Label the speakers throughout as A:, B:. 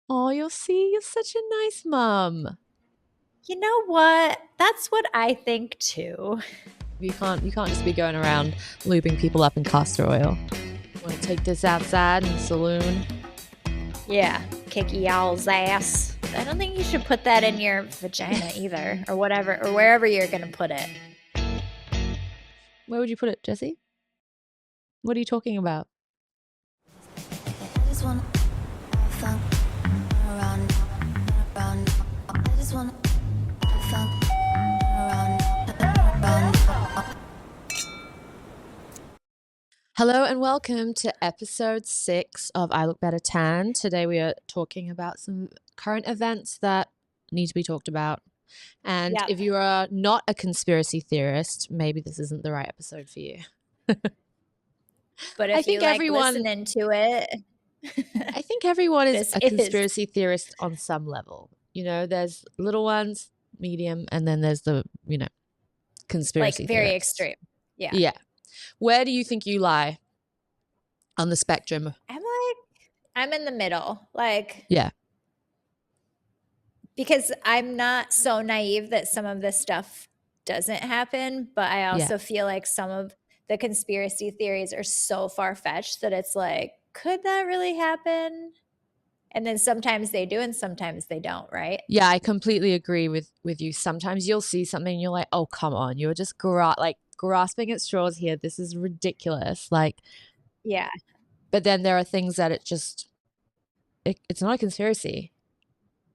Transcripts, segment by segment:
A: Oh, you're such a nice mum.
B: You know what? That's what I think too.
A: You can't just be going around lubing people up in castor oil. Want to take this outside in the saloon?
B: Yeah, kick y'all's ass. I don't think you should put that in your vagina either, or whatever, or wherever you're gonna put it.
A: Where would you put it, Jessi? What are you talking about?
C: I just wanna have fun around, around. I just wanna have fun around.
A: Hello and welcome to episode 6 of I Look Better Tan. Today we are talking about some current events that need to be talked about. And
B: Yep.
A: if you are not a conspiracy theorist, maybe this isn't the right episode for you.
B: But
A: I
B: if you
A: think
B: like
A: everyone-
B: listening to it,
A: I think everyone is
B: This
A: a
B: is.
A: conspiracy theorist on some level. You know, there's little ones, medium, and then there's the,
B: like
A: conspiracy
B: very
A: theorists.
B: extreme. Yeah.
A: Yeah. Where do you think you lie on the spectrum?
B: I'm in the middle. Like,
A: Yeah.
B: because I'm not so naive that some of this stuff doesn't happen, but I also feel like some of the conspiracy theories are so far-fetched that it's like, could that really happen? And then sometimes they do and sometimes they don't, right?
A: Yeah, I completely agree with you. Sometimes you'll see something and you're like, oh, come on. You're just grasping at straws here. This is ridiculous.
B: Yeah.
A: But then there are things that it's not a conspiracy.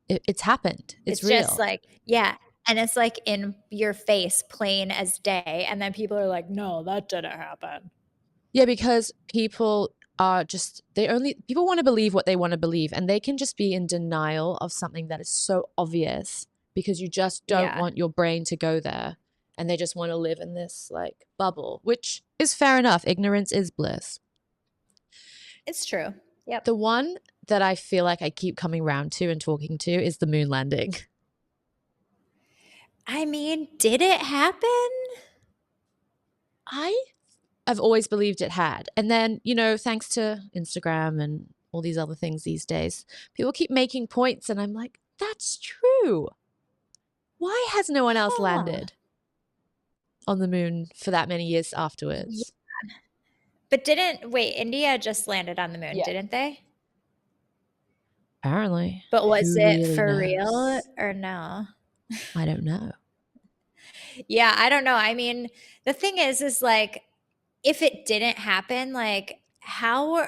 A: It's happened. It's real.
B: Just like, yeah. And it's like in your face, plain as day. And then people are like, no, that didn't happen.
A: Yeah, because people are people want to believe what they want to believe, and they can just be in denial of something that is so obvious because you just don't want your brain to go there, and they just want to live in this like bubble, which is fair enough. Ignorance is bliss.
B: It's true. Yep.
A: The one that I feel like I keep coming round to and talking to is the moon landing.
B: I mean, did it happen?
A: I've always believed it had. And then, thanks to Instagram and all these other things these days, people keep making points and I'm like, that's true. Why has no one else landed on the moon for that many years afterwards?
B: Yeah. But India just landed on the moon, didn't they?
A: Apparently.
B: But was
A: Who
B: it
A: really
B: for
A: knows?
B: real or no?
A: I don't know.
B: Yeah, I don't know. I mean, the thing is like, if it didn't happen, like, how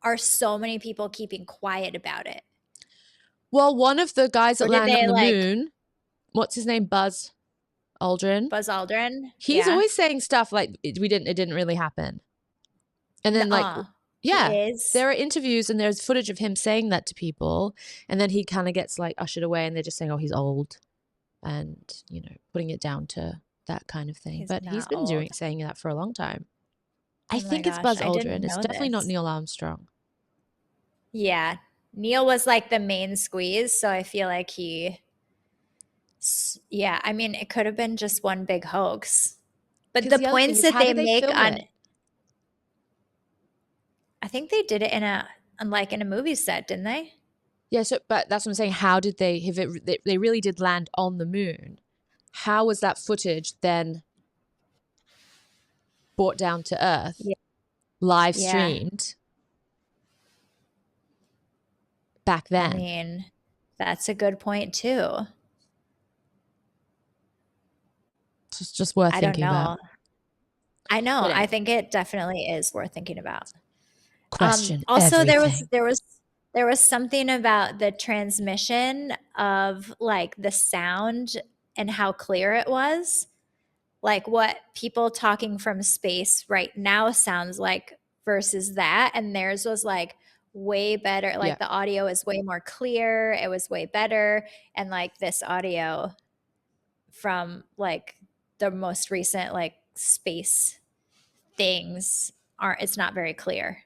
B: are so many people keeping quiet about it?
A: Well, one of the guys that
B: Or did
A: landed
B: they,
A: on the
B: like-
A: moon, what's his name? Buzz Aldrin.
B: Buzz Aldrin?
A: He's always saying stuff like it didn't really happen. And then there are interviews and there's footage of him saying that to people, and then he kind of gets like ushered away and they're just saying, oh, he's old, and putting it down to that kind of thing. But he's been saying that for a long time. I think it's Buzz Aldrin. It's definitely not Neil Armstrong.
B: Yeah. Neil was like the main squeeze, so I feel like I mean, it could have been just one big hoax. But the points that they make on it? I think they did it in a movie set, didn't they?
A: Yeah, but that's what I'm saying. How did they really did land on the moon? How was that footage then brought down to Earth, live streamed back then?
B: I mean, that's a good point too.
A: It's just worth thinking about.
B: I know. I think it definitely is worth thinking about.
A: Question.
B: Also,
A: everything.
B: there was something about the transmission of like the sound and how clear it was, like what people talking from space right now sounds like versus that, and theirs was like way better. Like the audio is way more clear. It was way better, and like this audio from like the most recent like space things it's not very clear.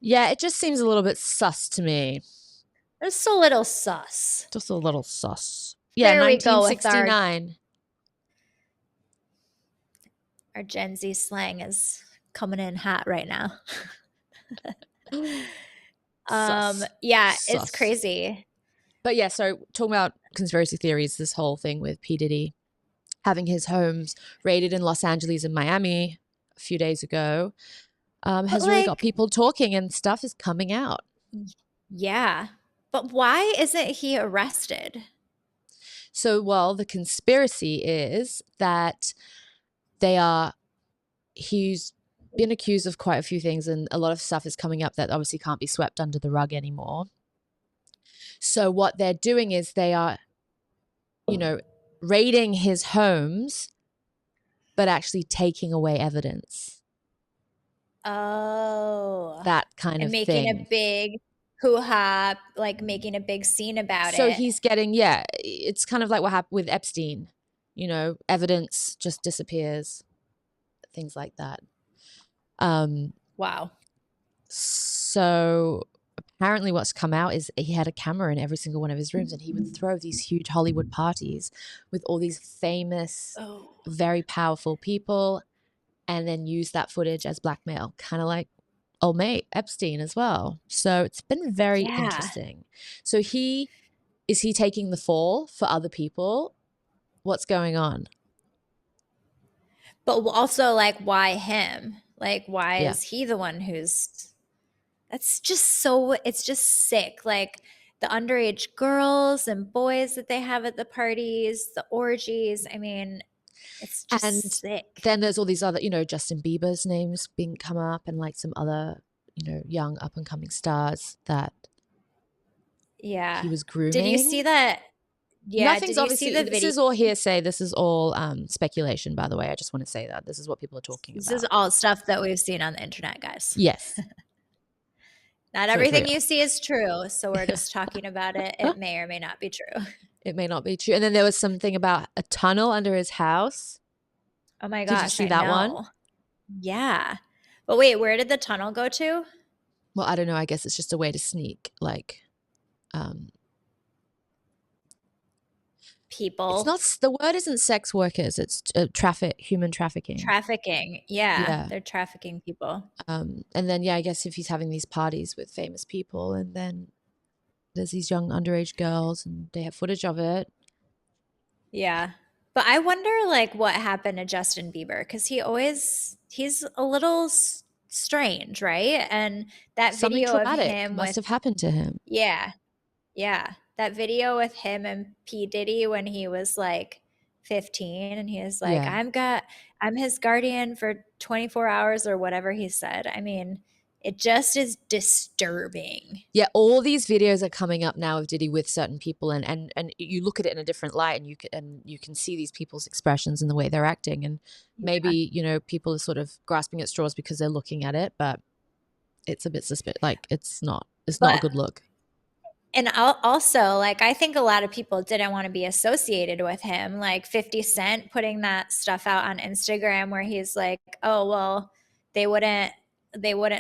A: Yeah, it just seems a little bit sus to me.
B: Just a little sus.
A: Just a little sus. Yeah,
B: there
A: 1969.
B: Our Gen Z slang is coming in hot right now. Yeah, it's crazy.
A: But yeah, so talking about conspiracy theories, this whole thing with P. Diddy having his homes raided in Los Angeles and Miami a few days ago has really got people talking, and stuff is coming out.
B: Yeah. But why isn't he arrested?
A: So, well, the conspiracy is that he's been accused of quite a few things, and a lot of stuff is coming up that obviously can't be swept under the rug anymore. So what they're doing is they are, raiding his homes, but actually taking away evidence.
B: Oh.
A: That kind of
B: making
A: thing.
B: A big hoo-ha, like making a big scene about it.
A: So he's getting, it's kind of like what happened with Epstein. Evidence just disappears. Things like that.
B: Wow.
A: So apparently what's come out is he had a camera in every single one of his rooms, and he would throw these huge Hollywood parties with all these famous, very powerful people, and then use that footage as blackmail, kind of like old mate Epstein as well. So it's been very interesting. So is he taking the fall for other people? What's going on?
B: But also, like, why him? Like, why is he the one that's just it's just sick. Like the underage girls and boys that they have at the parties, the orgies. I mean, it's just sick.
A: Then there's all these other, Justin Bieber's names being come up, and like some other, young up and coming stars that he was grooming.
B: Did you see that? Yeah,
A: nothing's obviously. This is all hearsay. This is all speculation. By the way, I just want to say that this is what people are talking about.
B: This is all stuff that we've seen on the internet, guys.
A: Yes.
B: Not everything you see is true, so we're just talking about it. It may or may not be true.
A: It may not be true. And then there was something about a tunnel under his house.
B: Oh my gosh!
A: Did you see that one?
B: Yeah, but wait, where did the tunnel go to?
A: Well, I don't know. I guess it's just a way to sneak, like.
B: People.
A: It's not, the word isn't sex workers, it's human trafficking.
B: Yeah, they're trafficking people.
A: And then I guess if he's having these parties with famous people, and then there's these young underage girls and they have footage of it.
B: Yeah, but I wonder like what happened to Justin Bieber, because he's a little strange, right? And that
A: something
B: video
A: traumatic
B: of him
A: must have happened to him.
B: Yeah. That video with him and P. Diddy when he was like 15, and he was like, I'm his guardian for 24 hours or whatever he said. I mean, it just is disturbing.
A: Yeah, all these videos are coming up now of Diddy with certain people, and you look at it in a different light, and you can see these people's expressions and the way they're acting, and maybe people are sort of grasping at straws because they're looking at it, but it's a bit suspicious. Like it's not a good look.
B: And also, like, I think a lot of people didn't want to be associated with him. Like 50 Cent putting that stuff out on Instagram where he's like, oh, well, they wouldn't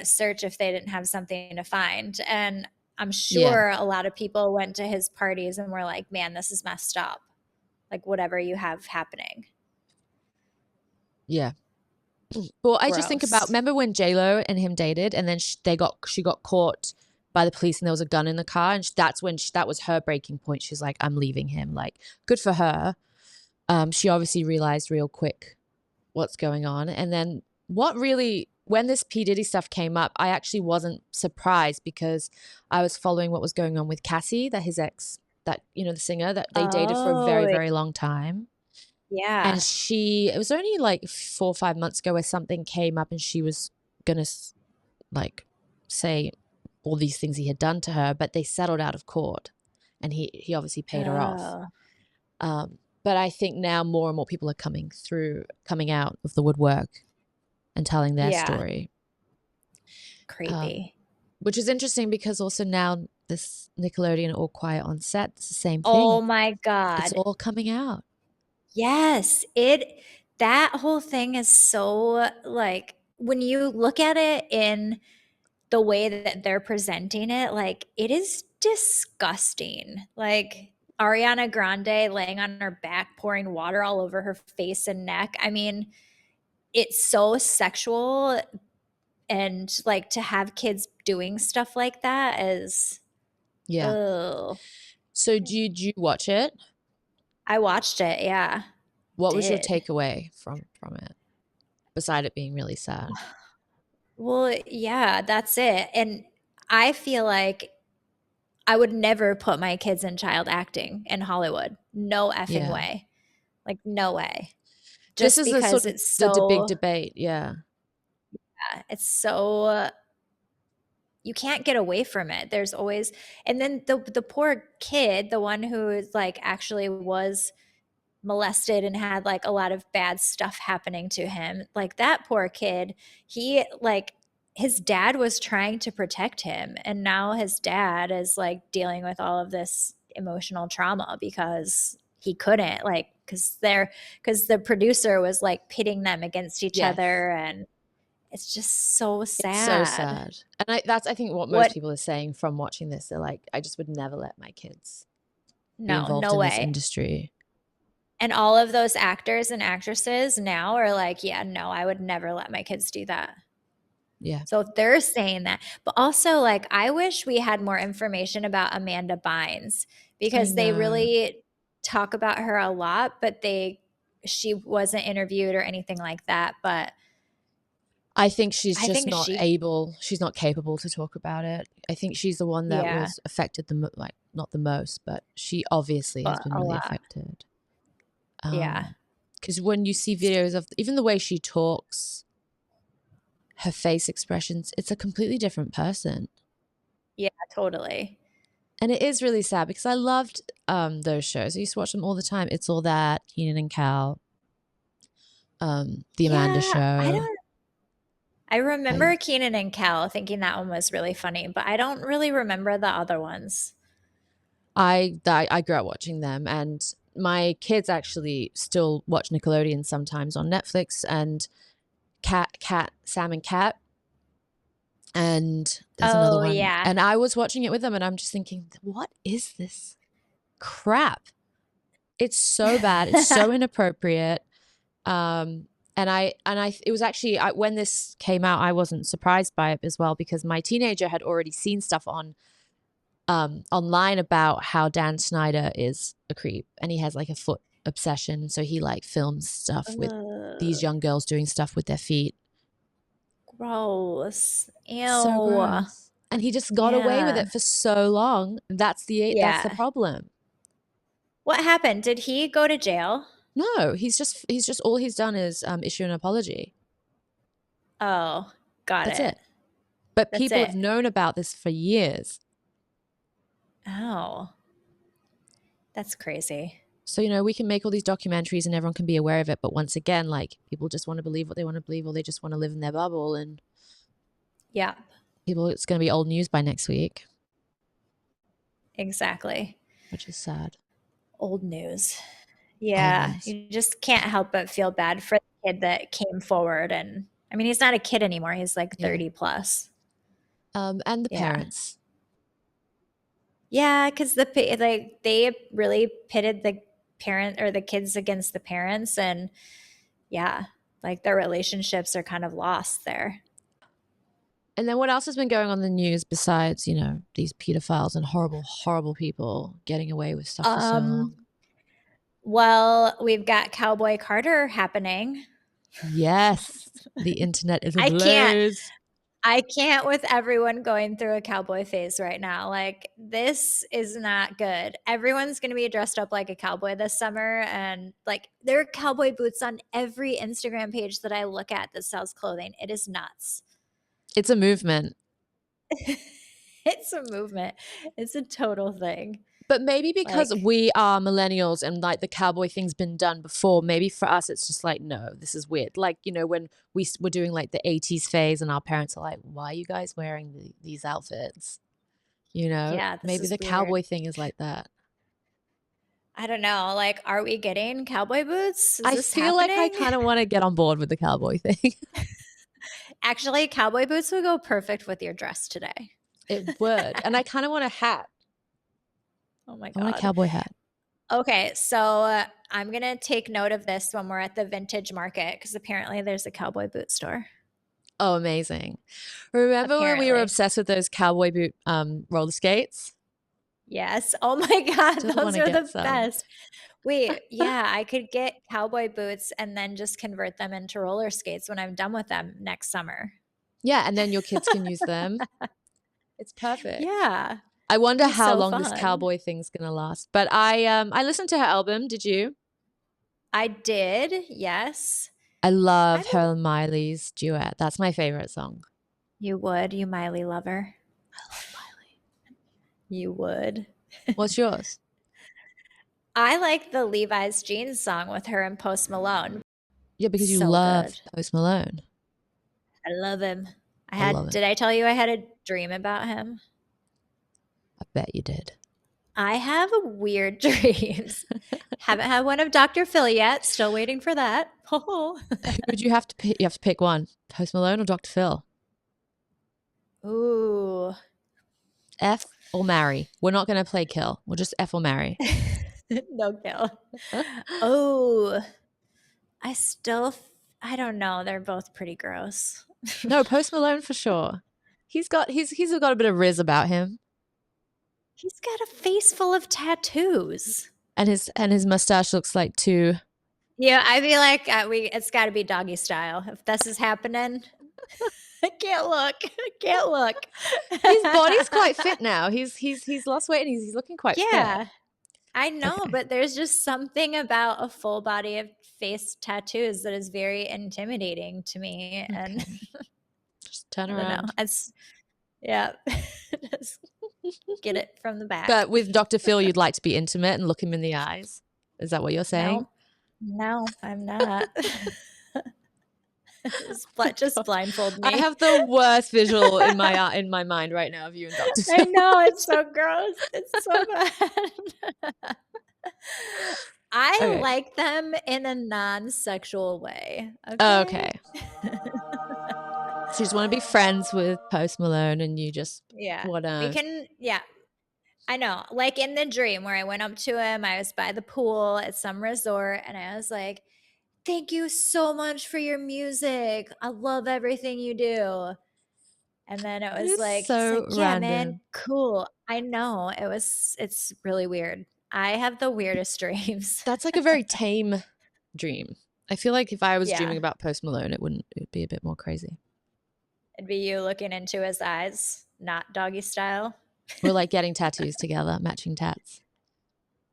B: search if they didn't have something to find. And I'm sure a lot of people went to his parties and were like, man, this is messed up. Like whatever you have happening.
A: Yeah. Well, I just think about, remember when J-Lo and him dated, and then she got caught by the police and there was a gun in the car, and that was her breaking point. She's like, I'm leaving him. Like, good for her. She obviously realized real quick what's going on. And then when this P. Diddy stuff came up, I actually wasn't surprised, because I was following what was going on with Cassie, that his ex, that the singer that they dated for a very, very long time.
B: Yeah.
A: And it was only like 4 or 5 months ago where something came up, and she was gonna like say all these things he had done to her, but they settled out of court, and he obviously paid her off. But I think now more and more people are coming out of the woodwork and telling their story.
B: Creepy.
A: Which is interesting, because also now this Nickelodeon All Quiet on Set, it's the same thing.
B: Oh my God.
A: It's all coming out.
B: Yes. That whole thing is so, like, when you look at it in the way that they're presenting it, like, it is disgusting. Like Ariana Grande laying on her back, pouring water all over her face and neck. I mean, it's so sexual, And like to have kids doing stuff like that is, ugh.
A: So did you watch it?
B: I watched it, yeah.
A: What was your takeaway from it, beside it being really sad?
B: Well, yeah, that's it. And I feel like I would never put my kids in child acting in Hollywood. No effing way. Like, no way. Just
A: this is
B: because
A: sort of
B: it's so
A: the big debate. Yeah,
B: it's so you can't get away from it. There's always, and then the poor kid, the one who is like actually was molested and had like a lot of bad stuff happening to him, like that poor kid, he like his dad was trying to protect him, and now his dad is like dealing with all of this emotional trauma because he couldn't, like, because the producer was like pitting them against each other, and it's just so sad.
A: It's so sad. And that's I think what most people are saying from watching this. They're like, I just would never let my kids be involved in this industry.
B: And all of those actors and actresses now are like, yeah, no, I would never let my kids do that.
A: Yeah.
B: So if they're saying that, but also like, I wish we had more information about Amanda Bynes, because they really talk about her a lot, but she wasn't interviewed or anything like that. But
A: I think she's just not able. She's not capable to talk about it. I think she's the one that was affected like not the most, but she obviously has been really affected. Because when you see videos of even the way she talks, her face expressions, it's a completely different person.
B: Yeah, totally.
A: And it is really sad because I loved those shows. I used to watch them all the time. It's All That, Keenan and Cal, The Amanda Show.
B: I remember Keenan and Cal, thinking that one was really funny, but I don't really remember the other ones.
A: I grew up watching them, and my kids actually still watch Nickelodeon sometimes on Netflix, and Sam and Cat. And there's another one.
B: Yeah.
A: And I was watching it with them, and I'm just thinking, what is this crap? It's so bad. It's so inappropriate. And it was actually, when this came out, I wasn't surprised by it as well, because my teenager had already seen stuff online about how Dan Snyder is a creep, and he has like a foot obsession. So he like films stuff with these young girls doing stuff with their feet.
B: Gross. Ew.
A: So gross. And he just got away with it for so long. That's the problem.
B: What happened? Did he go to jail?
A: No, he's just all he's done is issue an apology.
B: Oh,
A: That's it. But people have known about this for years.
B: Oh, that's crazy.
A: So, we can make all these documentaries and everyone can be aware of it. But once again, like, people just want to believe what they want to believe, or they just want to live in their bubble. And it's going to be old news by next week.
B: Exactly.
A: Which is sad.
B: Old news. Yeah. Old news. You just can't help but feel bad for the kid that came forward. And I mean, he's not a kid anymore. He's like 30 plus.
A: And the parents.
B: Yeah, because they really pitted the parent or the kids against the parents, and like their relationships are kind of lost there.
A: And then what else has been going on in the news besides, these pedophiles and horrible, horrible people getting away with stuff for so long?
B: Well, we've got Cowboy Carter happening.
A: Yes, the internet is ablaze.
B: I can't with everyone going through a cowboy phase right now. Like, this is not good. Everyone's going to be dressed up like a cowboy this summer. And like, there are cowboy boots on every Instagram page that I look at that sells clothing. It is nuts.
A: It's a movement.
B: It's a movement. It's a total thing.
A: But maybe because we are millennials and like the cowboy thing's been done before, maybe for us it's just like, no, this is weird. Like, when we were doing like the 80s phase and our parents are like, why are you guys wearing these outfits? Maybe the cowboy thing is like that.
B: I don't know. Like, are we getting cowboy boots?
A: I feel like I kind of want to get on board with the cowboy thing.
B: Actually, cowboy boots would go perfect with your dress today.
A: It would. And I kind of want a hat.
B: Oh my God.
A: I want a cowboy hat.
B: Okay, so I'm going to take note of this when we're at the vintage market, because apparently there's a cowboy boot store.
A: Oh, amazing. Remember when we were obsessed with those cowboy boot roller skates?
B: Yes. Oh my God.
A: Still
B: Those are the
A: some.
B: best. Wait, yeah, I could get cowboy boots and then just convert them into roller skates when I'm done with them next summer.
A: Yeah, and then your kids can use them. It's perfect.
B: Yeah.
A: I wonder how long this cowboy thing's gonna last. But I listened to her album. Did you?
B: I did, yes.
A: I love her and Miley's duet. That's my favorite song.
B: You would, you Miley lover.
A: I love Miley.
B: You would.
A: What's yours?
B: I like the Levi's Jeans song with her and Post Malone.
A: Yeah, because you love Post Malone.
B: I love him. Did I tell you I had a dream about him?
A: I bet you did.
B: I have weird dreams. Haven't had one of Dr. Phil yet. Still waiting for that.
A: Who would you have to pick? You have to pick one. Post Malone or Dr. Phil?
B: Ooh.
A: F or marry. We're not going to play kill. We'll just F or marry.
B: No kill. Oh. I don't know. They're both pretty gross.
A: No, Post Malone for sure. He's got a bit of riz about him.
B: He's got a face full of tattoos.
A: And his mustache looks like two.
B: Yeah, I feel like it's got to be doggy style. If this is happening, I can't look.
A: His body's quite fit now. He's lost weight and he's looking quite fit.
B: Yeah, I know, okay. But there's just something about a full body of face tattoos that is very intimidating to me. Okay. And
A: just turn around.
B: Yeah. Just get it from the back.
A: But with Dr. Phil, you'd like to be intimate and look him in the eyes. Is that what you're saying?
B: No, I'm not. Just blindfold me.
A: I have the worst visual in my mind right now of you and Dr. Phil.
B: I know, it's so gross. It's so bad. I like them in a non-sexual way.
A: Okay. So you just want to be friends with Post Malone and you just want to...
B: We can, I know. Like in the dream where I went up to him, I was by the pool at some resort and I was like, thank you so much for your music. I love everything you do. And then it was
A: so
B: yeah,
A: random.
B: Man, cool. I know. It's really weird. I have the weirdest dreams.
A: That's like a very tame dream. I feel like if I was dreaming about Post Malone, it'd be a bit more crazy.
B: It'd be you looking into his eyes, not doggy style.
A: We're like getting tattoos together, matching tats.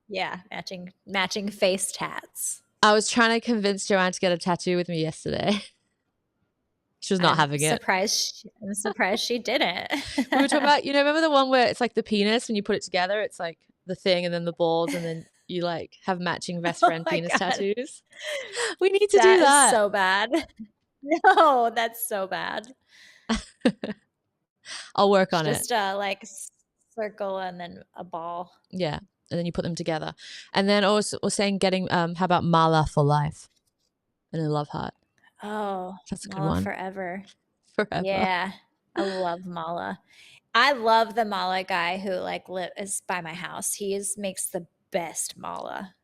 B: Yeah, matching face tats.
A: I was trying to convince Joanne to get a tattoo with me yesterday. She was not having it.
B: I'm surprised she didn't.
A: We were talking about, remember the one where it's like the penis when you put it together, it's like the thing and then the balls and then you like have matching best friend penis tattoos. We need to do that.
B: That is so bad. No, that's so bad.
A: I'll work on it.
B: Just like circle and then a ball.
A: Yeah. And then you put them together. And then also we're saying getting, how about Mala for life? And a love heart.
B: Oh,
A: that's a good
B: Mala
A: one.
B: Forever.
A: Yeah.
B: I love Mala. I love the Mala guy who is by my house. Makes the best Mala.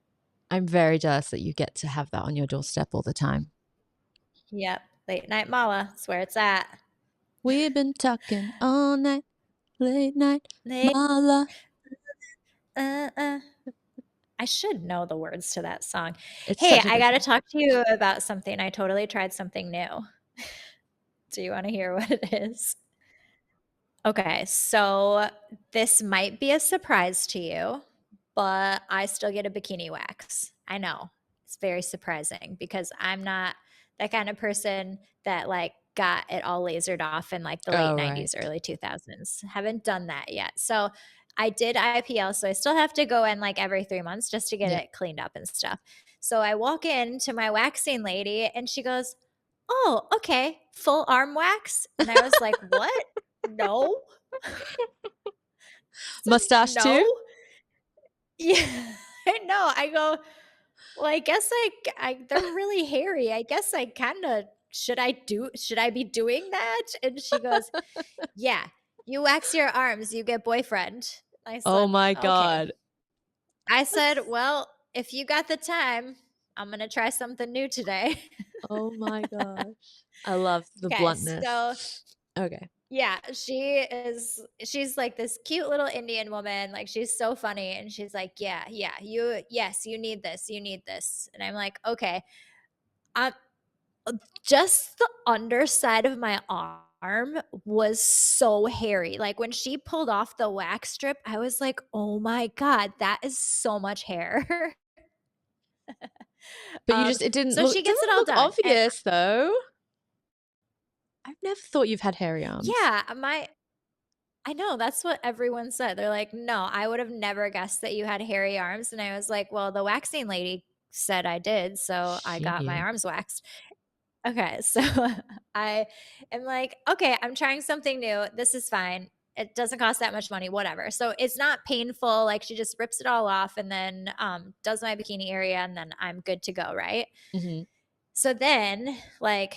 A: I'm very jealous that you get to have that on your doorstep all the time.
B: Yep. Late night Mala. That's where it's at.
A: We've been talking all night. Late night Mala.
B: I should know the words to that song. Hey, I got to talk to you about something. I totally tried something new. Do you want to hear what it is? Okay, so this might be a surprise to you, but I still get a bikini wax. I know. It's very surprising because I'm not that kind of person that got it all lasered off in the late 90s, early 2000s. Haven't done that yet. So I did IPL, so I still have to go in every 3 months just to get it cleaned up and stuff. So I walk in to my waxing lady and she goes, oh, okay, full arm wax. And I was like, what? No.
A: Mustache too?
B: Yeah, I know. I go, well, I guess they're really hairy. I guess I kind of, should I be doing that? And she goes, yeah, you wax your arms, you get boyfriend. I said,
A: oh my God.
B: I said, well, if you got the time, I'm going to try something new today.
A: Oh my gosh. I love the bluntness.
B: So,
A: okay.
B: Yeah, she's like this cute little Indian woman. Like, she's so funny. And she's like, yeah, you need this. You need this. And I'm like, okay. Just the underside of my arm was so hairy. Like, when she pulled off the wax strip, I was like, oh my God, that is so much hair.
A: But it didn't
B: so
A: look,
B: she gets it all done.
A: obvious though. I've never thought you've had hairy arms.
B: Yeah, I know, that's what everyone said. They're like, no, I would have never guessed that you had hairy arms. And I was like, well, the waxing lady said I did, so I got my arms waxed. Okay, so I am like, okay, I'm trying something new. This is fine. It doesn't cost that much money, whatever. So it's not painful. Like, she just rips it all off and then does my bikini area, and then I'm good to go, right?
A: Mm-hmm.
B: So then, like,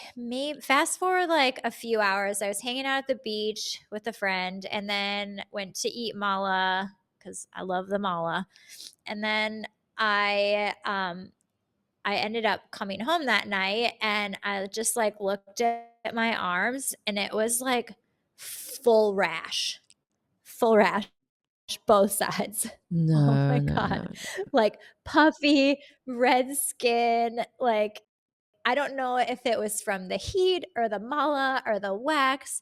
B: fast forward like a few hours, I was hanging out at the beach with a friend, and then went to eat mala because I love the mala. And then I ended up coming home that night, and I just like looked at my arms, and it was like full rash, both sides.
A: No,
B: oh my
A: no,
B: God.
A: No.
B: Like, puffy, red skin. Like, I don't know if it was from the heat or the mala or the wax.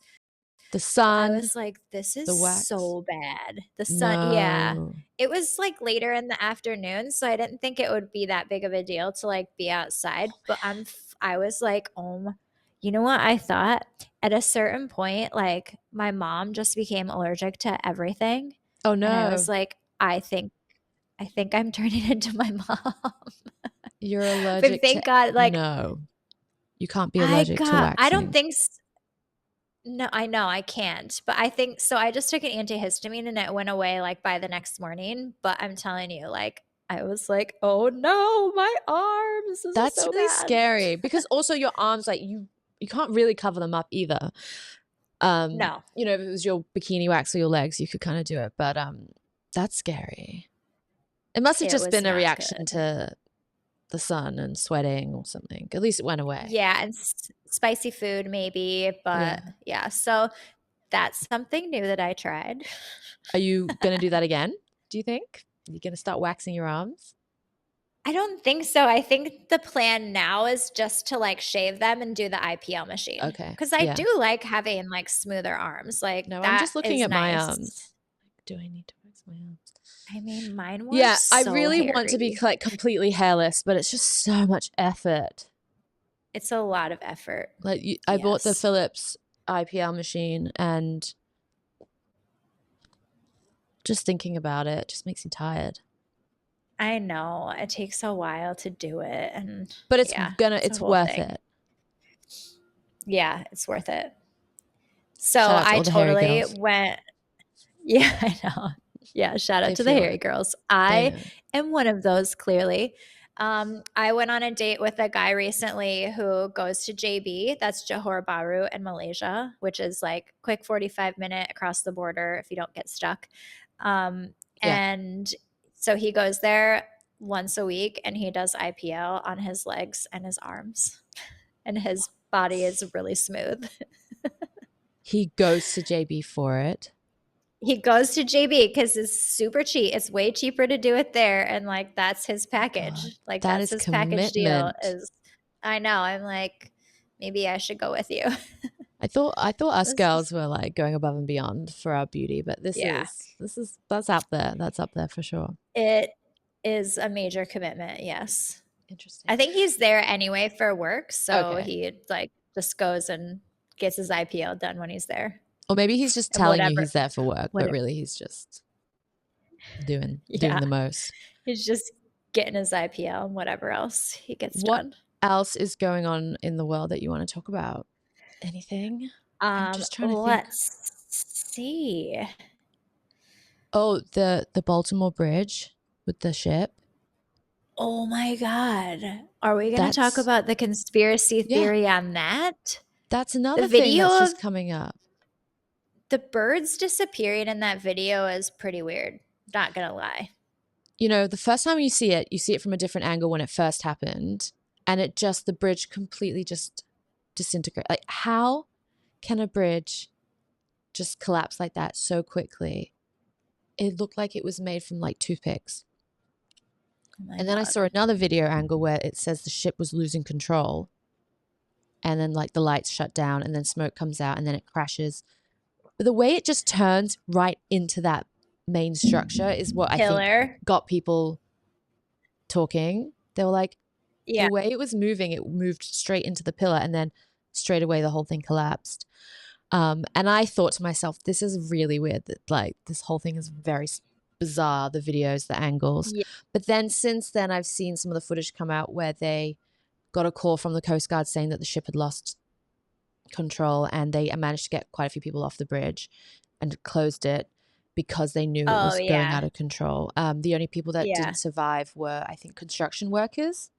A: The sun.
B: I was like, this is
A: wax.
B: so bad. The sun, yeah. It was like later in the afternoon, so I didn't think it would be that big of a deal to like be outside. But I was like, you know what I thought? At a certain point, like, my mom just became allergic to everything.
A: Oh no.
B: And I was like, I think I'm turning into my mom.
A: You're allergic
B: but thank God, like,
A: no. You can't be allergic to waxing.
B: I don't think no, I know I can't, but I think so. I just took an antihistamine and it went away like by the next morning. But I'm telling you, like, I was like, oh no, my arms.
A: That's
B: so
A: really
B: bad.
A: scary, because also your arms, like, you can't really cover them up either.
B: No,
A: you know, if it was your bikini wax or your legs, you could kind of do it, but that's scary. It must have just been a reaction to the sun and sweating or something. At least it went away.
B: Yeah, and spicy food maybe, but yeah. So that's something new that I tried.
A: Are you going to do that again, do you think? Are you going to start waxing your arms?
B: I don't think so. I think the plan now is just to like shave them and do the IPL machine.
A: Okay.
B: Because I do like having like smoother arms. Like,
A: no,
B: that
A: I'm just looking at
B: nice.
A: my arms. Do I need to wax my arms?
B: I mean, mine were
A: I really want to be like completely hairless, but it's just so much effort.
B: It's a lot of effort.
A: Like, I bought the Philips IPL machine, and just thinking about it just makes me tired.
B: I know. It takes a while to do it,
A: but it's worth it.
B: Yeah, it's worth it. So I totally went. Yeah, I know. Yeah, shout out to the hairy girls. I am one of those, clearly. I went on a date with a guy recently who goes to JB, that's Johor Bahru in Malaysia, which is like quick 45-minute across the border if you don't get stuck. And so he goes there once a week, and he does IPL on his legs and his arms, and his body is really smooth.
A: He goes to JB for it.
B: He goes to JB because it's super cheap. It's way cheaper to do it there, and like, that's his package. God, like, that's his package deal. I know. I'm like, maybe I should go with you.
A: I thought us girls were like going above and beyond for our beauty, but that's up there. That's up there for sure.
B: It is a major commitment. Yes.
A: Interesting.
B: I think he's there anyway for work, so he like just goes and gets his IPL done when he's there.
A: Or maybe he's just telling you he's there for work, but really he's just doing the most.
B: He's just getting his IPL and whatever else he gets done.
A: What else is going on in the world that you want to talk about? Anything? I'm just trying to think.
B: Let's see.
A: Oh, the Baltimore Bridge with the ship.
B: Oh my God. Are we going to talk about the conspiracy theory on that?
A: That's another thing that's just coming up.
B: The birds disappearing in that video is pretty weird. Not going to lie.
A: the first time you see it from a different angle when it first happened, and the bridge completely just disintegrate. Like, how can a bridge just collapse like that so quickly? It looked like it was made from like toothpicks.
B: Oh
A: and then I saw another video angle where it says the ship was losing control, and then like the lights shut down, and then smoke comes out, and then it crashes. But the way it just turns right into that main structure is what I think got people talking. They were like, the way it was moving, it moved straight into the pillar, and then straight away the whole thing collapsed. And I thought to myself, this is really weird, that like this whole thing is very bizarre, the videos, the angles. But then since then I've seen some of the footage come out where they got a call from the Coast Guard saying that the ship had lost control, and they managed to get quite a few people off the bridge and closed it because they knew it was going out of control. The only people that didn't survive were, I think, construction workers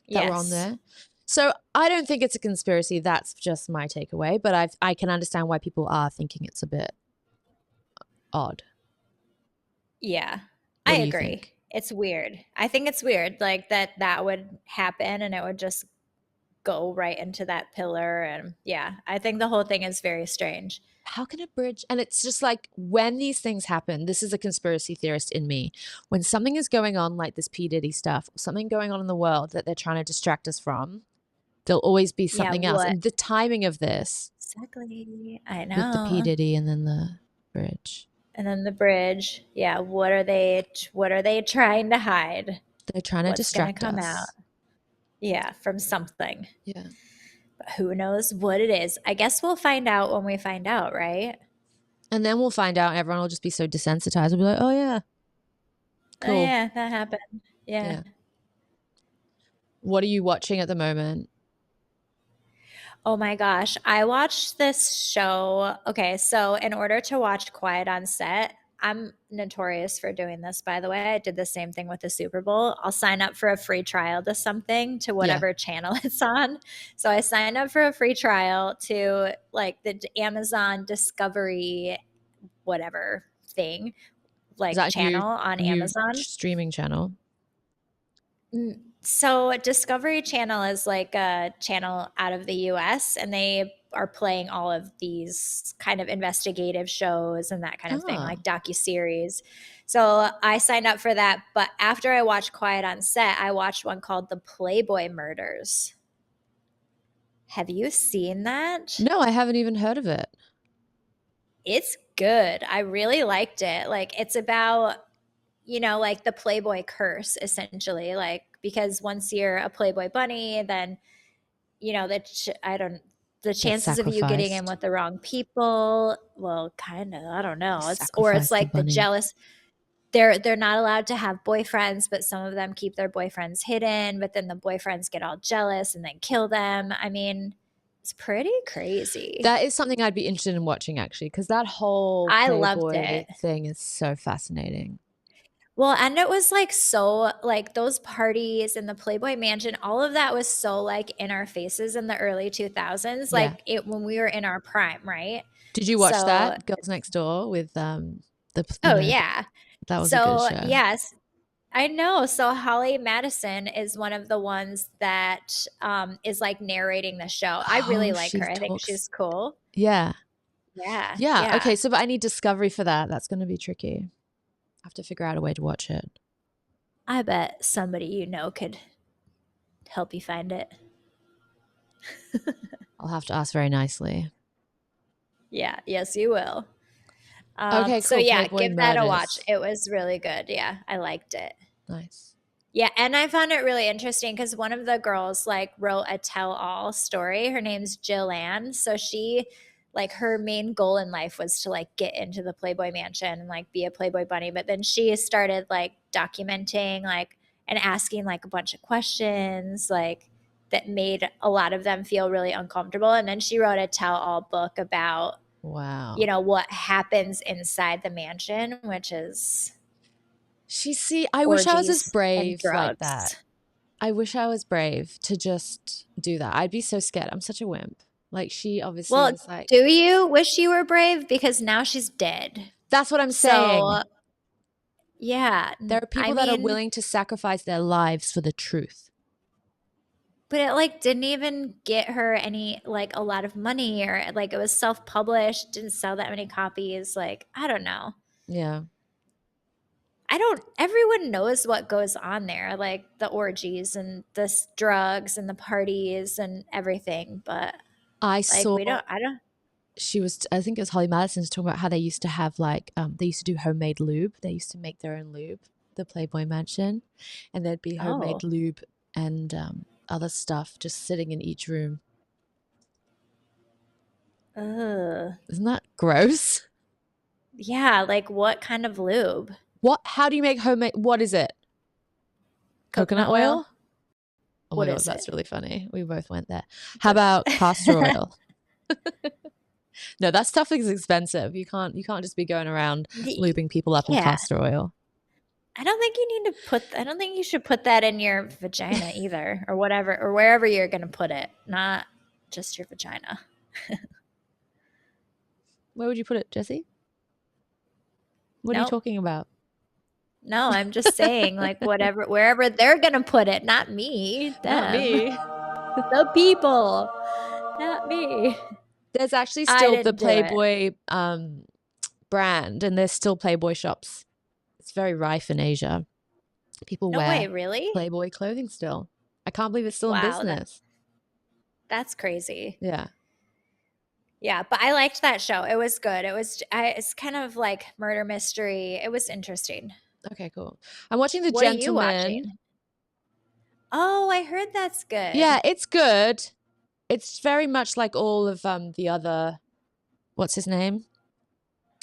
A: that were on there. So I don't think it's a conspiracy. That's just my takeaway. But I can understand why people are thinking it's a bit odd.
B: Yeah, I agree. It's weird. I think it's weird, like that would happen and it would just go right into that pillar. And I think the whole thing is very strange.
A: How can a bridge, and it's just like, when these things happen, this is a conspiracy theorist in me, when something is going on like this P.Diddy stuff, something going on in the world that they're trying to distract us from, there'll always be something else. And the timing of this.
B: Exactly. I know.
A: With the P.Diddy and then the bridge.
B: And then the bridge. Yeah. What are they trying to hide?
A: They're trying to distract us. What's going to come out?
B: Yeah. From something.
A: Yeah.
B: But who knows what it is? I guess we'll find out when we find out, right?
A: And then we'll find out, and everyone will just be so desensitized. We'll be like, oh yeah. Cool.
B: Oh yeah, that happened. Yeah.
A: What are you watching at the moment?
B: Oh my gosh. I watched this show. Okay, so in order to watch Quiet on Set, I'm notorious for doing this, by the way. I did the same thing with the Super Bowl. I'll sign up for a free trial to something, to whatever channel it's on. So I signed up for a free trial to like the Amazon Discovery whatever thing, like channel on Amazon.
A: Streaming channel.
B: So Discovery Channel is like a channel out of the US, and they are playing all of these kind of investigative shows and that kind of thing, like docuseries. So I signed up for that. But after I watched Quiet on Set, I watched one called The Playboy Murders. Have you seen that?
A: No, I haven't even heard of it.
B: It's good. I really liked it. Like, it's about, like the Playboy curse, essentially. Like, because once you're a Playboy bunny, then, the chances of you getting in with the wrong people, well, kind of, I don't know. It's like the jealous. They're not allowed to have boyfriends, but some of them keep their boyfriends hidden, but then the boyfriends get all jealous and then kill them. I mean, it's pretty crazy.
A: That is something I'd be interested in watching, actually, because that whole Playboy thing is so fascinating.
B: Well, and it was like so, like those parties in the Playboy Mansion, all of that was so like in our faces in the early 2000s, like when we were in our prime, right?
A: Did you watch that Girls Next Door with
B: yeah, that was a good show. Yes, I know. So Holly Madison is one of the ones that is like narrating the show. I really like her. I think she's cool.
A: Yeah.
B: Yeah.
A: Okay, so but I need Discovery for that. That's going to be tricky. I have to figure out a way to watch it.
B: I bet somebody could help you find it.
A: I'll have to ask very nicely.
B: Yeah. Yes, you will.
A: Okay, cool.
B: So yeah,
A: Playboy
B: give
A: Murders.
B: that a watch. It was really good. Yeah, I liked it.
A: Nice.
B: Yeah, and I found it really interesting because one of the girls like wrote a tell-all story. Her name's Jill Ann. So she, like, her main goal in life was to like get into the Playboy Mansion and like be a Playboy bunny. But then she started like documenting like and asking like a bunch of questions like that made a lot of them feel really uncomfortable. And then she wrote a tell-all book about what happens inside the mansion, which is
A: I wish I was as brave like that. I wish I was brave to just do that. I'd be so scared. I'm such a wimp. Like, she obviously was like,
B: do you wish you were brave? Because now she's dead.
A: That's what I'm saying.
B: Yeah.
A: There are people that are willing to sacrifice their lives for the truth.
B: But it like didn't even get her any like a lot of money, or like it was self-published, didn't sell that many copies. Like, I don't know.
A: Yeah.
B: Everyone knows what goes on there, like the orgies and the drugs and the parties and everything. But
A: I think it was Holly Madison's talking about how they used to have like, they used to do homemade lube. They used to make their own lube, the Playboy Mansion, and there'd be homemade lube and other stuff just sitting in each room. Isn't that gross?
B: Yeah, like what kind of lube?
A: How do you make homemade? What is it? Coconut oil? Oh my God, that's really funny. We both went there. How about castor oil? No, that stuff is expensive. You can't just be going around lubing people up in castor oil.
B: I don't think you should put that in your vagina either, or whatever, or wherever you're going to put it, not just your vagina.
A: Where would you put it, Jessi? What are you talking about?
B: No, I'm just saying, like, wherever they're going to put it, not me. Them.
A: Not me.
B: The people, not me.
A: There's actually still the Playboy brand, and there's still Playboy shops. It's very rife in Asia. People wear Playboy clothing still. I can't believe it's still in business.
B: That's crazy.
A: Yeah.
B: Yeah, but I liked that show. It was good. It's kind of like murder mystery. It was interesting.
A: Okay, cool. I'm watching The Gentleman.
B: What are you watching? Oh, I heard that's good.
A: Yeah, it's good. It's very much like all of the other, what's his name?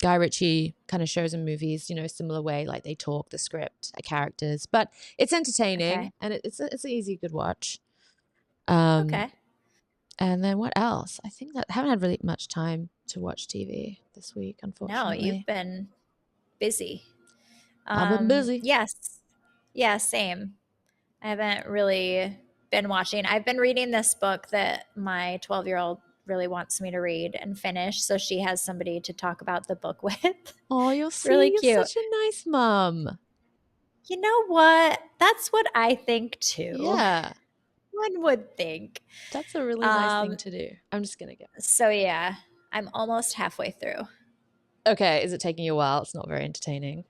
A: Guy Ritchie kind of shows and movies, similar way, like they talk, the script, characters, but it's entertaining and it's an easy, good watch. Okay. And then what else? I think that I haven't had really much time to watch TV this week, unfortunately.
B: No, you've been busy.
A: I've been busy.
B: Yes. Yeah, same. I haven't really been watching. I've been reading this book that my 12-year-old really wants me to read and finish, so she has somebody to talk about the book with.
A: Oh, you're really cute. You're such a nice mom.
B: You know what? That's what I think too.
A: Yeah.
B: One would think.
A: That's a really nice thing to do. I'm just going to go.
B: So yeah, I'm almost halfway through.
A: Okay. Is it taking you a while? It's not very entertaining.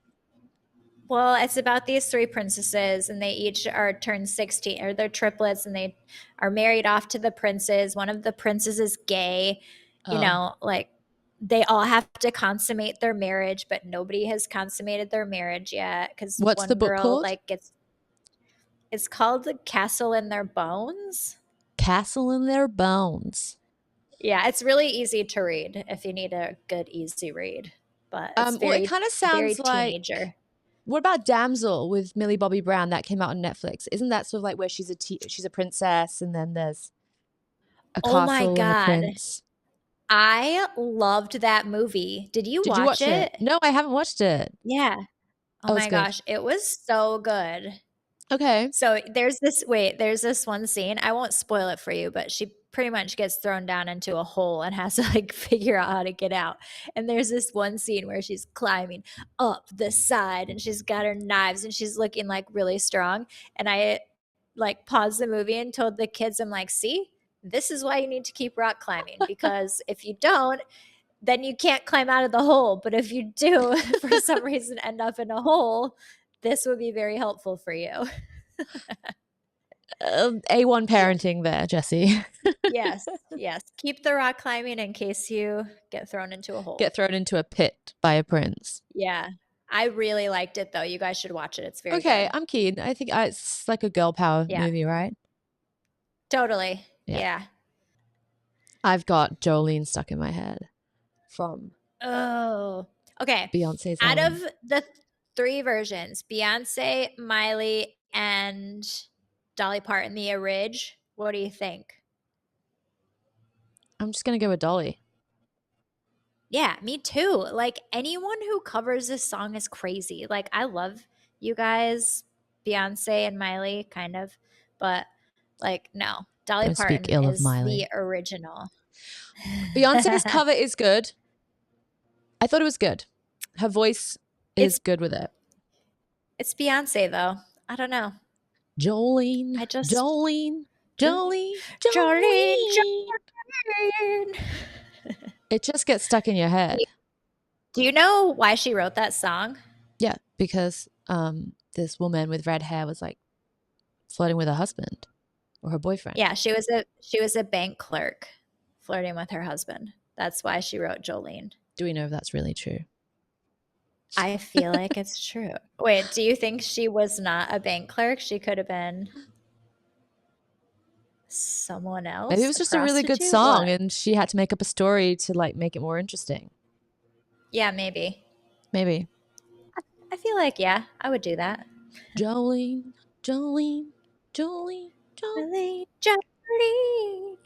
B: Well, it's about these 3 princesses, and they each are turned 16, or they're triplets, and they are married off to the princes. One of the princes is gay. Like they all have to consummate their marriage, but nobody has consummated their marriage yet. Because
A: what's the book called?
B: It's called The Castle in Their Bones.
A: Castle in Their Bones.
B: Yeah, it's really easy to read if you need a good, easy read. But it's
A: it kind of sounds like
B: teenager.
A: What about Damsel with Millie Bobby Brown that came out on Netflix? Isn't that sort of like where she's a princess and then there's a castle and a prince?
B: I loved that movie. Did you watch it?
A: No, I haven't watched it.
B: Yeah. Oh my gosh, it was so good.
A: Okay.
B: So there's this one scene. I won't spoil it for you, but she pretty much gets thrown down into a hole and has to like figure out how to get out. And there's this one scene where she's climbing up the side and she's got her knives and she's looking like really strong. And I like paused the movie and told the kids, I'm like, see, this is why you need to keep rock climbing, because if you don't, then you can't climb out of the hole. But if you do, for some reason, end up in a hole, this would be very helpful for you.
A: A1 parenting there, Jessi.
B: Yes. Keep the rock climbing in case you get thrown into a hole.
A: Get thrown into a pit by a prince.
B: Yeah. I really liked it, though. You guys should watch it. It's very
A: good.
B: I'm
A: keen. I think it's like a girl power movie, right?
B: Totally. Yeah.
A: I've got Jolene stuck in my head from
B: okay.
A: Beyonce's
B: Album. Out of the 3 versions, Beyonce, Miley, and Dolly Parton, the orig, what do you think?
A: I'm just going to go with Dolly.
B: Yeah, me too. Like, anyone who covers this song is crazy. Like, I love you guys, Beyonce and Miley, kind of. But, like, no. Dolly Parton is the original.
A: Beyonce's cover is good. I thought it was good. Her voice is good with it.
B: It's Beyonce though. I don't know.
A: Jolene.
B: I just
A: Jolene. Jolene.
B: Jolene.
A: Jolene.
B: Jolene.
A: It just gets stuck in your head.
B: Do you know why she wrote that song?
A: Yeah, because this woman with red hair was like flirting with her husband or her boyfriend.
B: Yeah, she was a bank clerk flirting with her husband. That's why she wrote Jolene.
A: Do we know if that's really true?
B: I feel like it's true. Wait, do you think she was not a bank clerk? She could have been someone else.
A: Maybe it was just a really good song and she had to make up a story to like make it more interesting.
B: Yeah, maybe.
A: Maybe.
B: I feel like, yeah, I would do that.
A: Jolene, Jolene, Jolene, Jolene,
B: Jolene.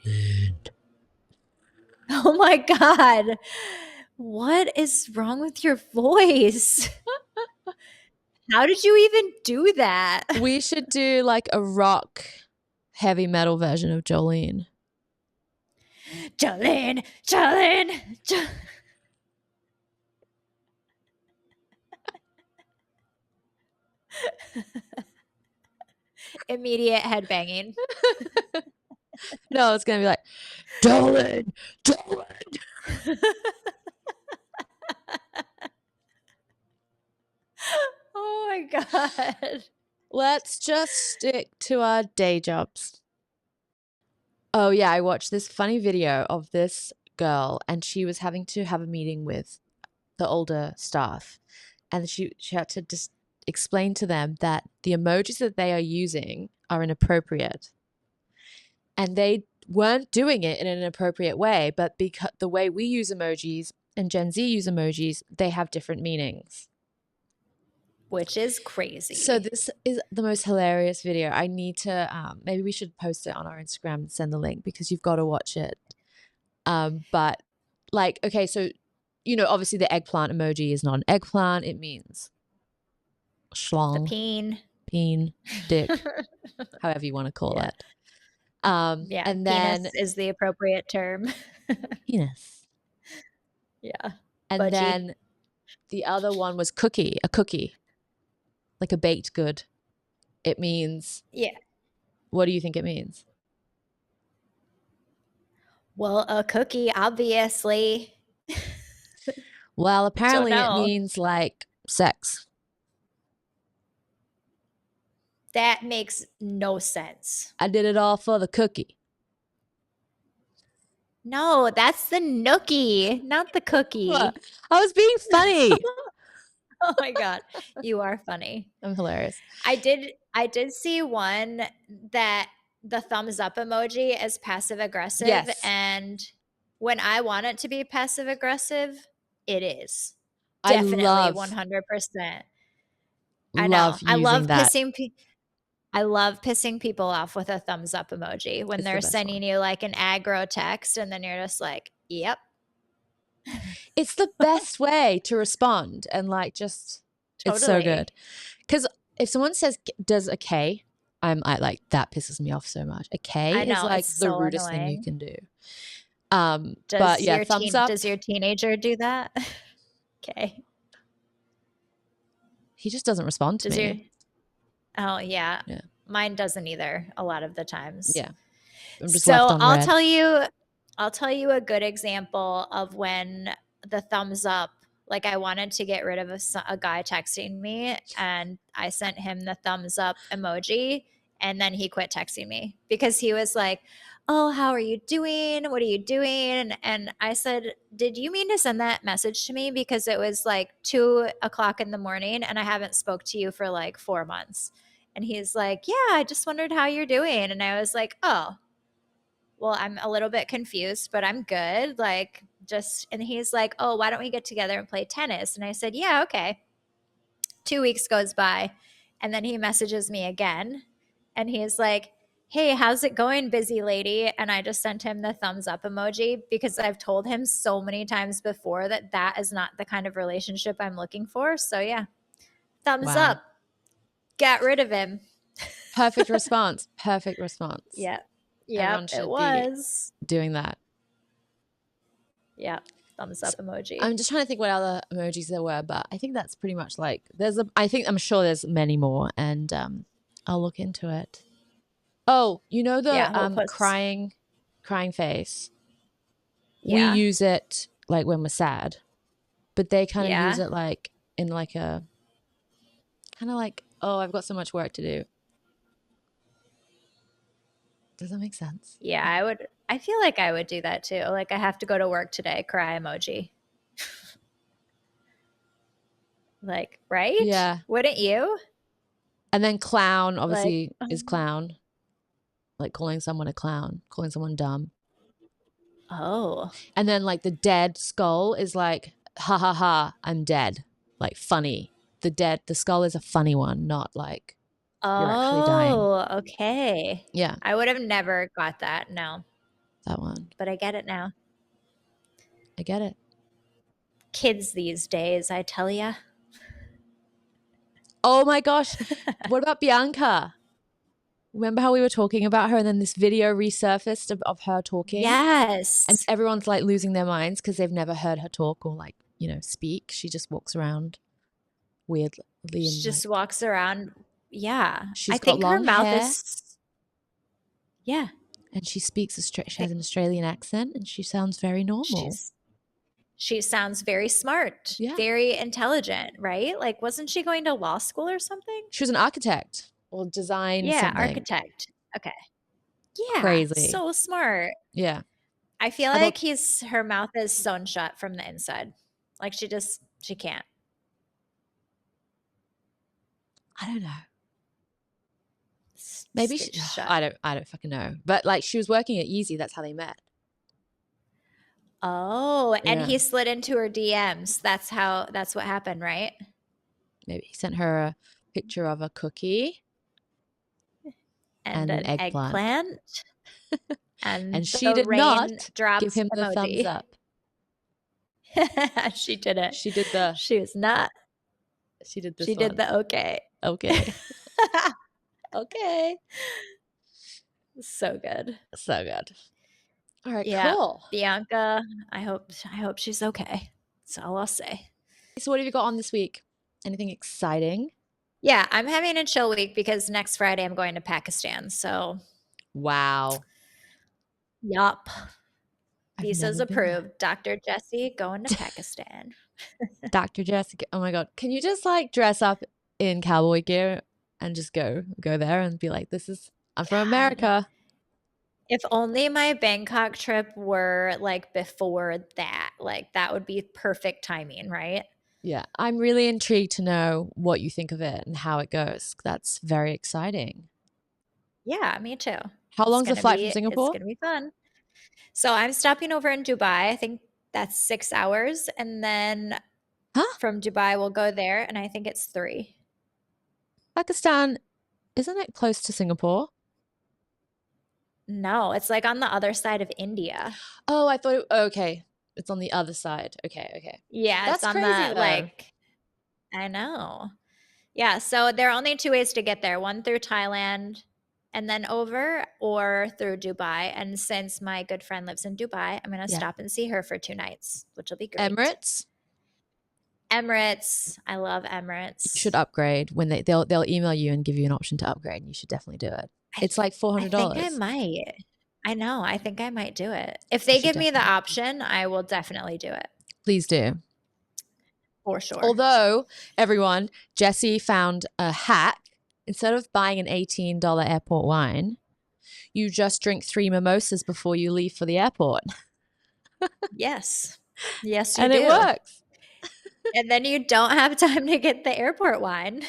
B: Oh my God. What is wrong with your voice? How did you even do that?
A: We should do like a rock heavy metal version of Jolene.
B: Jolene, Jolene, Jolene. Immediate headbanging.
A: No, it's going to be like, Jolene, Jolene.
B: Oh my God.
A: Let's just stick to our day jobs. Oh yeah, I watched this funny video of this girl and she was having to have a meeting with the older staff and she had to just explain to them that the emojis that they are using are inappropriate. And they weren't doing it in an appropriate way, but because the way we use emojis and Gen Z use emojis, they have different meanings.
B: Which is crazy.
A: So this is the most hilarious video. I need to, maybe we should post it on our Instagram and send the link because you've got to watch it. But like, okay, so, you know, obviously the eggplant emoji is not an eggplant. It means schlong.
B: The
A: peen, dick, however you want to call it.
B: Yeah, and then penis is the appropriate term.
A: Penis.
B: Yeah.
A: And budgie. Then the other one was cookie, a cookie, like a baked good. It means.
B: Yeah.
A: What do you think it means?
B: Well, a cookie, obviously.
A: Well, apparently it means like sex.
B: That makes no sense.
A: I did it all for the cookie.
B: No, that's the nookie, not the cookie.
A: I was being funny.
B: Oh my God. You are funny.
A: I'm hilarious.
B: I did see one that the thumbs up emoji is passive aggressive.
A: Yes.
B: And when I want it to be passive aggressive, it is.
A: I
B: Definitely
A: love
B: 100%.
A: I know.
B: I love pissing people off with a thumbs up emoji when they're sending you like an aggro text and then you're just like, yep.
A: It's the best way to respond and like just totally. It's so good. Because if someone does a K, I like that pisses me off so much. A K is like the so rudest annoying. Thing you can do. But yeah, thumbs up.
B: Does your teenager do that? Okay.
A: He just doesn't respond to me.
B: Oh yeah. Mine doesn't either a lot of the times.
A: Yeah.
B: So I'll tell you a good example of when the thumbs up, like I wanted to get rid of a guy texting me and I sent him the thumbs up emoji and then he quit texting me because he was like, oh, how are you doing? What are you doing? And I said, did you mean to send that message to me? Because it was like 2:00 in the morning and I haven't spoke to you for like 4 months. And he's like, yeah, I just wondered how you're doing. And I was like, oh, well, I'm a little bit confused, but I'm good. Like and he's like, oh, why don't we get together and play tennis? And I said, yeah, okay. 2 weeks goes by and then he messages me again and he's like, hey, how's it going, busy lady? And I just sent him the thumbs up emoji because I've told him so many times before that is not the kind of relationship I'm looking for. So yeah, thumbs up. Got rid of him.
A: Perfect response. Perfect response.
B: Yeah. Yeah, it was
A: doing that.
B: Yeah. thumbs up emoji.
A: I'm just trying to think what other emojis there were, but I think that's pretty much like I'm sure there's many more, and I'll look into it. Oh, you know the crying face.
B: Yeah.
A: We use it like when we're sad, but they kind of use it like in like a kind of like, oh, I've got so much work to do. Does that make sense?
B: Yeah, I feel like I would do that too. Like, I have to go to work today, cry emoji. Like, right?
A: Yeah.
B: Wouldn't you?
A: And then clown obviously is clown. Like calling someone a clown, calling someone dumb.
B: Oh.
A: And then like the dead skull is like, ha ha ha, I'm dead. Like funny. The skull is a funny one, not like you're actually dying.
B: Oh, okay.
A: Yeah.
B: I would have never got that. No.
A: That one.
B: But I get it now.
A: I get it.
B: Kids these days, I tell ya.
A: Oh my gosh. What about Bianca? Remember how we were talking about her and then this video resurfaced of her talking?
B: Yes.
A: And everyone's like losing their minds because they've never heard her talk or like, speak. She just walks around weirdly.
B: She just walks around. Yeah.
A: I think her mouth is.
B: Yeah.
A: And she speaks, she has an Australian accent and she sounds very normal.
B: She sounds very smart, very intelligent, right? Like, wasn't she going to law school or something?
A: She was an architect or design something.
B: Architect. Okay. Yeah.
A: Crazy.
B: So smart.
A: Yeah.
B: I feel like her mouth is sewn shut from the inside. Like she can't.
A: I don't know. Maybe I don't fucking know. But like she was working at Yeezy, that's how they met.
B: Oh, and he slid into her DMs. That's what happened, right?
A: Maybe he sent her a picture of a cookie and an eggplant. and she did not give him the thumbs up.
B: She didn't.
A: She did the.
B: She was not.
A: She did this.
B: She did the okay.
A: Okay. Okay.
B: So good.
A: So good. All right,
B: cool. Bianca, I hope she's okay. That's all I'll say.
A: So what have you got on this week? Anything exciting?
B: Yeah, I'm having a chill week because next Friday I'm going to Pakistan. So
A: wow.
B: Yup. Visa's approved. Dr. Jessi going to Pakistan.
A: Dr. Jessi. Oh my God. Can you just like dress up in cowboy gear and just go there and be like, I'm from America.
B: If only my Bangkok trip were like before that, like that would be perfect timing, right?
A: Yeah. I'm really intrigued to know what you think of it and how it goes. That's very exciting.
B: Yeah, me too.
A: How long's the flight from Singapore?
B: It's going to be fun. So I'm stopping over in Dubai. I think that's 6 hours. And then from Dubai, we'll go there. And I think it's 3.
A: Pakistan, isn't it close to Singapore?
B: No, it's like on the other side of India.
A: Oh, I thought okay. It's on the other side. Okay.
B: Yeah, that's on crazy, like I know. Yeah, so there are only 2 ways to get there. One through Thailand and then over, or through Dubai. And since my good friend lives in Dubai, I'm going to stop and see her for 2 nights, which will be great. Emirates. I love Emirates.
A: You should upgrade when they'll email you and give you an option to upgrade. You should definitely do it. It's like $400.
B: I think I might. I know. I think I might do it. If they give me the option, I will definitely do it.
A: Please do.
B: For sure.
A: Although, everyone, Jessi found a hack. Instead of buying an $18 airport wine, you just drink 3 mimosas before you leave for the airport.
B: Yes. Yes, you do.
A: And it works.
B: And then you don't have time to get the airport wine.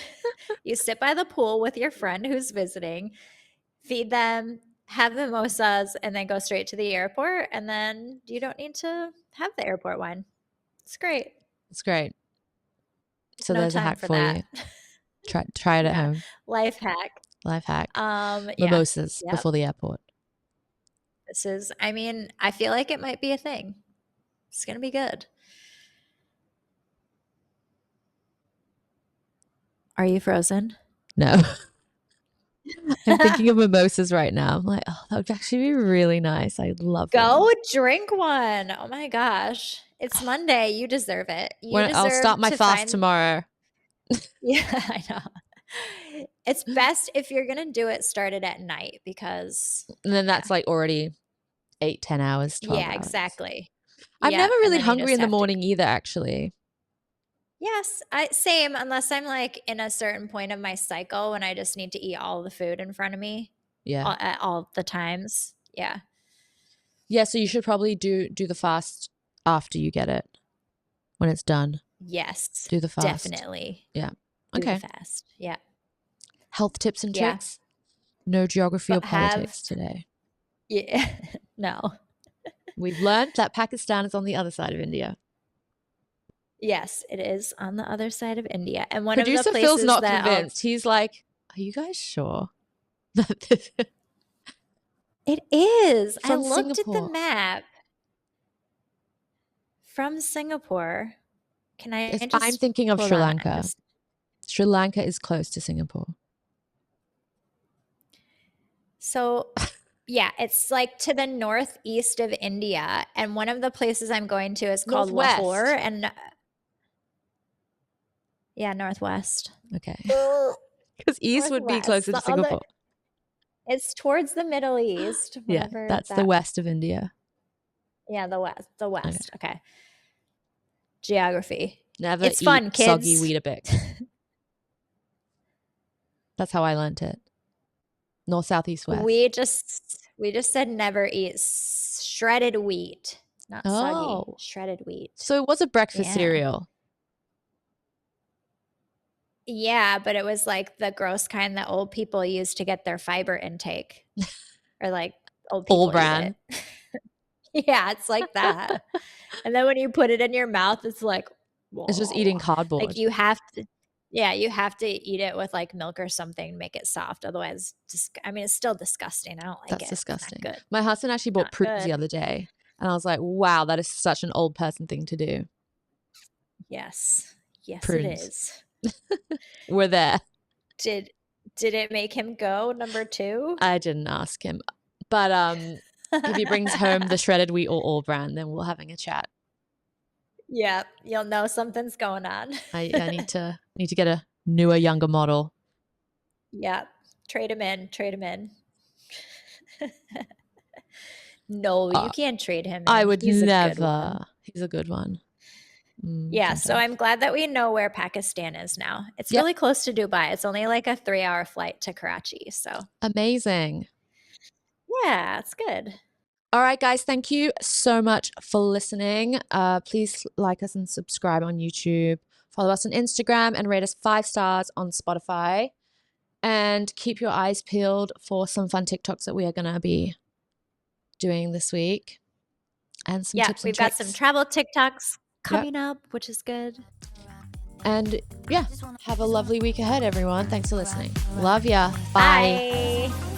B: You sit by the pool with your friend who's visiting, feed them, have mimosas, and then go straight to the airport. And then you don't need to have the airport wine. It's great.
A: It's great. So there's a hack for you. Try it at home.
B: Life hack.
A: Mimosas before the airport.
B: I feel like it might be a thing. It's going to be good. Are you frozen?
A: No. I'm thinking of mimosas right now. I'm like, oh, that would actually be really nice. I'd love
B: Go drink one. Oh my gosh. It's Monday. You deserve it.
A: I'll start my fast tomorrow.
B: Yeah, I know. It's best if you're going to do it, start it at night because.
A: And then that's like already 8-10 hours, 12 hours.
B: Exactly.
A: I'm never really hungry in the morning either, actually.
B: Yes, same, unless I'm like in a certain point of my cycle when I just need to eat all the food in front of me.
A: Yeah.
B: At all the times. Yeah.
A: Yeah, so you should probably do the fast after you get it. When it's done.
B: Yes.
A: Do the fast.
B: Definitely.
A: Yeah.
B: Okay. Do the fast. Yeah.
A: Health tips and tricks. No geography or politics today.
B: Yeah. No.
A: We've learned that Pakistan is on the other side of India.
B: Yes, it is on the other side of India. And one
A: Producer
B: of the places
A: Phil's not convinced. He's like, are you guys sure?
B: It is. I
A: From
B: looked
A: Singapore.
B: at the map. From Singapore. Can I just
A: I'm thinking of Sri Lanka. Sri Lanka is close to Singapore.
B: So, yeah, it's like to the northeast of India. And one of the places I'm going to is called Lahore. And yeah, northwest.
A: Okay. Because east would be closer to Singapore.
B: It's towards the Middle East.
A: Yeah, that's the west of India.
B: Yeah, the west. Okay. Geography.
A: Never
B: it's
A: eat
B: fun, kids.
A: Soggy Weetabix. That's how I learned it. North, south, east, west.
B: We just said never eat shredded wheat, not soggy. Shredded wheat.
A: So it was a breakfast cereal.
B: Yeah, but it was like the gross kind that old people use to get their fiber intake, or like old people.
A: Bran.
B: Yeah, it's like that. And then when you put it in your mouth, it's like, whoa.
A: It's just eating cardboard.
B: Like you have to eat it with like milk or something to make it soft. Otherwise, it's still disgusting. I don't like it.
A: That's disgusting. Good. My husband actually bought prunes the other day, and I was like, wow, that is such an old person thing to do.
B: Yes,
A: prunes.
B: It is.
A: We're there.
B: Did it make him go number 2?
A: I didn't ask him, but if he brings home the shredded wheat or all brand, then we're having a chat.
B: Yeah, you'll know something's going on.
A: I need to get a newer, younger model.
B: Yeah, trade him in. No, you can't trade him in.
A: I would never. He's a good one.
B: Yeah, so I'm glad that we know where Pakistan is now. It's really close to Dubai. It's only like a 3-hour flight to Karachi. So
A: amazing.
B: Yeah, it's good.
A: All right, guys, thank you so much for listening. Please like us and subscribe on YouTube. Follow us on Instagram and rate us 5 stars on Spotify. And keep your eyes peeled for some fun TikToks that we are going to be doing this week. And some tips and
B: we've
A: tricks.
B: Got some travel TikToks coming up, which is good.
A: And yeah, have a lovely week ahead, everyone. Thanks for listening. Love ya. Bye.
B: Bye.